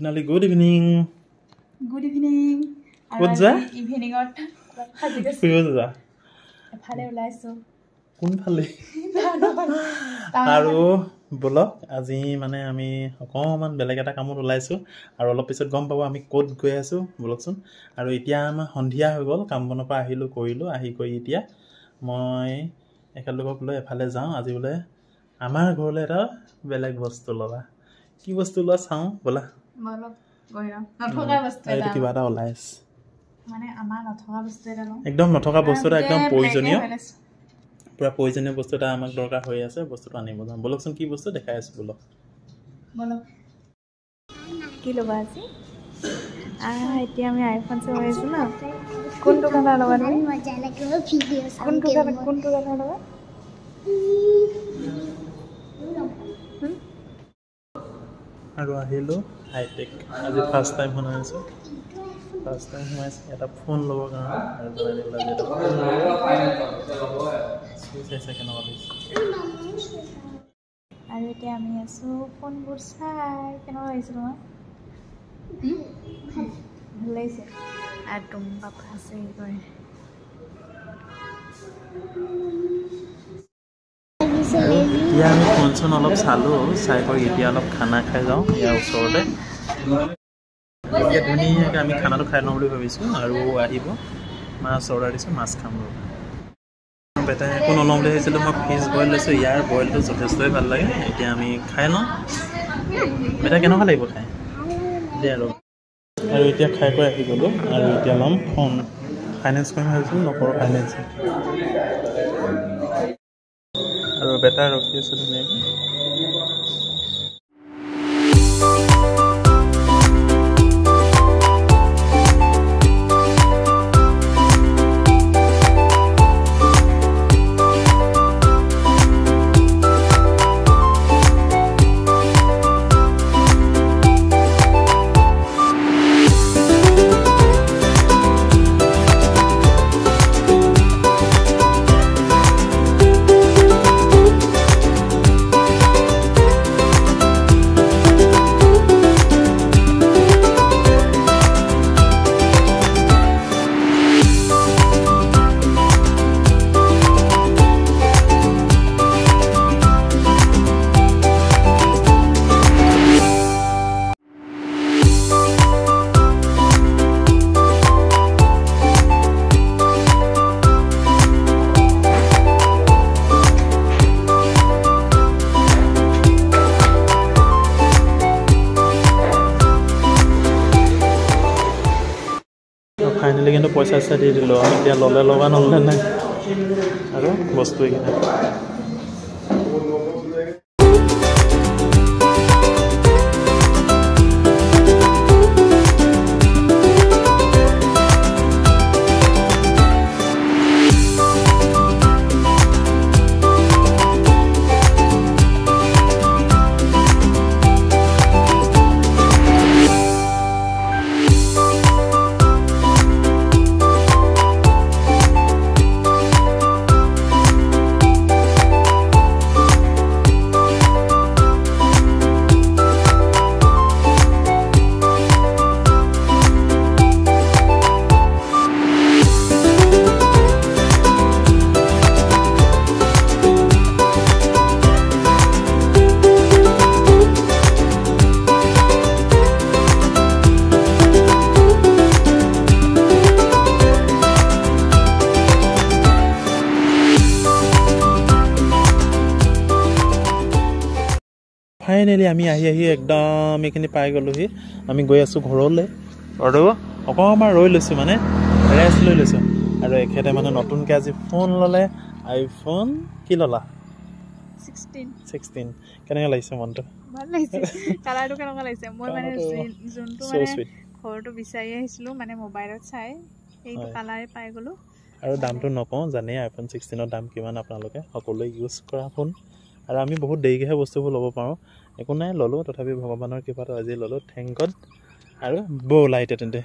Sonali, good evening. Good evening. What's that? Evening or Fuyoza. Phale ulaiso. Kun phale? Aru bolok আজি মানে আমি অকমান বেলেগ এটা কামত ওলাইছো আৰু অলপ পিছত গম পাব আমি ক'ত গৈ আছো বলকচোন আৰু এতিয়া আমাৰ সন্ধিয়া হৈ গ'ল কাম বনৰ পৰা আহিলো কৰিলো আহি কৰি এতিয়া মই একেলগক লৈ এফালে যাওঁ আজি বোলে আমাৰ ঘৰলৈ এটা বেলেগ বস্তু লবা কি বস্তু লোৱা চাওঁ বলা বলক গয়ৰা নথকা বস্তু এটা কিবা এটা ওলাইছ মানে আমাৰ নথকা বস্তু এটা লওঁ একদম নথকা বস্তু এটা একদম প্ৰয়োজনীয় পুৰা প্ৰয়োজনীয় বস্তু এটা আমাক দৰকাৰ হৈ আছে বস্তুটো আনিব যাম বলকচোন কি বস্তু দেখাই আছো বলক বলক কি লবা আজি এতিয়া আমি আইফোন চাই আছো না কোনটো কালাৰ লবা তুমি মজা লাগিব ভিডিঅ' চাম কোনটো কালাৰ লবা আৰু আহিলো হাইটেক আজি ফাৰ্ষ্ট টাইম শুনা আছো ফাৰ্ষ্ট টাইম শুনাইছে এটা ফোন ল'ব কাৰণে আৰু জনাই দিলা যে চাইছে কেনেকুৱা লাগিছে আৰু এতিয়া আমি আছো ফোনবোৰ চাই কেনেকুৱা লাগিছে তোমাৰ ভাল লাগিছে আৰু তুমি বাপা আছে কৰে এতিয়া আমি ফোন চোন অলপ চালো চাই কৰি এতিয়া অলপ খানা খাই যাওঁ ইয়াৰ ওচৰতে ধুনীয়াকৈ আমি খানাটো খাই লওঁ বুলি ভাবিছোঁ আৰু আহিব মাছ অৰ্ডাৰ দিছোঁ মাছ খাম বেটাই একো নলওঁ বুলি ভাবিছিলোঁ মই ফিছ বইল লৈছোঁ ইয়াৰ বইলটো যথেষ্টই ভাল লাগে এতিয়া আমি খাই লওঁ বেটা কেনেকুৱা লাগিব খাই দিয়া আৰু এতিয়া খাই কৰি আহি গ'লোঁ আৰু এতিয়া ল'ম ফোন ফাইনেন্স কৰিম ভাবিছিলোঁ নকৰোঁ ফাইনেন্স আৰু বেটা ৰখি আছোঁ ধুনীয়াকৈ ফাইনেলি কিন্তু পইচা চইচা দি দিলোঁ আমি এতিয়া ল'লে ল'বা নল'লে নাই আৰু বস্তু এইকেইটা ফাইনেলি আমি আহি একদম এইখিনি পাই গ'লোহি আমি গৈ আছোঁ ঘৰলৈ আৰু অকণমান ৰৈ লৈছোঁ মানে ৰেষ্ট লৈ লৈছোঁ আৰু এখেতে মানে নতুনকৈ আজি ফোন ল'লে আইফোন কি ল'লা 16 কেনেকৈ লাগিছে মনটো ভাল লাগিছে কালাৰটো কেনেকুৱা লাগিছে মই মানে যোনটো মানে ঘৰটো বিচাৰি আহিছিলোঁ মানে মোবাইলত চাই এইটো কালাৰে পাই গ'লোঁ আৰু দামটো নকওঁ জানেই আইফোন 16ৰ দাম কিমান আপোনালোকে সকলোৱে ইউজ কৰা ফোন আৰু আমি বহুত দেৰিকৈহে বস্তুবোৰ ল'ব পাৰোঁ একো নাই ল'লোঁ তথাপি ভগৱানৰ কৃপাত আজি ল'লোঁ থেংক গড আৰু ব'লা এতিয়া তেন্তে